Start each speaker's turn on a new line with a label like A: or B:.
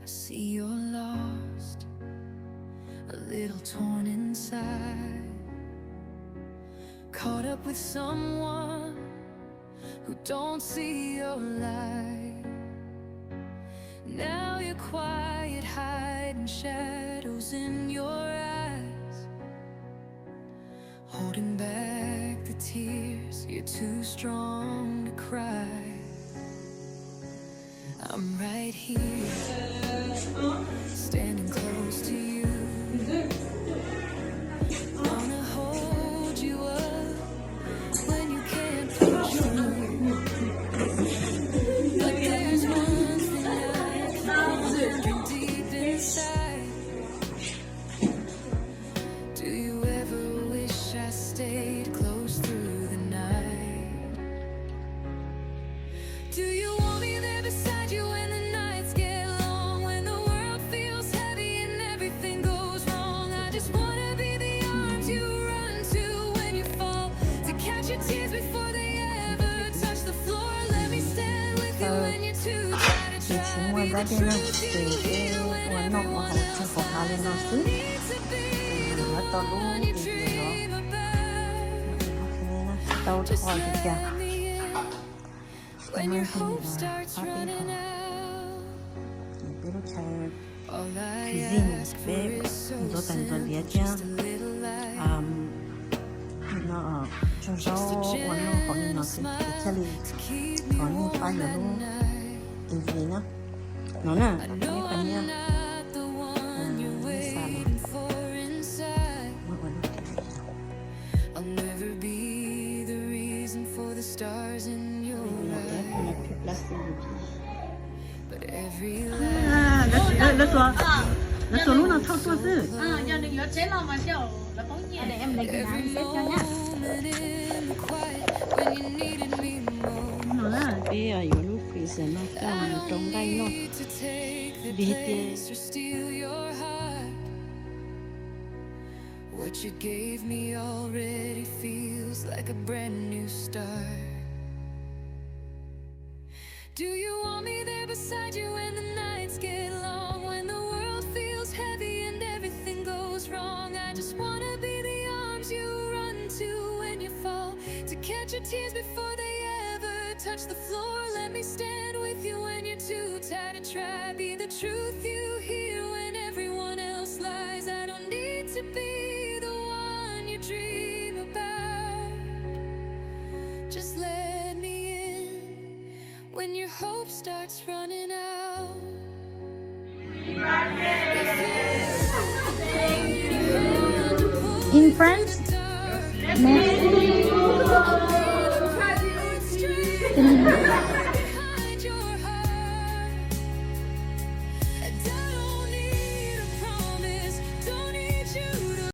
A: I see you're lost, a little torn inside, caught up with someone who don't see your light. Now you're quiet, hiding shadows in your eyes, holding back the tears, you're too strong to cry. I'm right here, standing close to you. Wanna hold you up when you can't push through. But there's one thing I know deep inside. Do you ever wish I stayed close through the night? Do you want me there beside you when the nights get long, when the world feels heavy and everything goes wrong? I just wanna be the arms you run to when you fall, to catch your tears before they ever touch the floor. Let me stand with you when you're too tired to try. Be the truth you hear when everyone else lies. I don't need to be the one you dream about. Just let me in when your hope starts running out. All I ask for is so simple, just a little light. Just a gentle smile to keep me warm at night. I know I'm not the one you're waiting for inside. I'll never be the reason for the stars in your eyes. But every light
B: 那走路能操作字。
C: 要这样嘛叫那方言。
B: em lấy cái này xếp cho nhá. Nó là cái ở yếu lúc phía dưới nó cầm trong tay nó bị tiền.
A: What you gave me already feels like a brand new start. Do you want me there beside you when the nights get long, when the world feels heavy and everything goes wrong? I just wanna be the arms you run to when you fall, to catch your tears before they ever touch the floor. Let me stand with you when you're too tired to try. Be the truth you hear when everyone else lies. I don't need to be the one you dream about. Just let me in when your hope starts running out.
B: In French? Merci.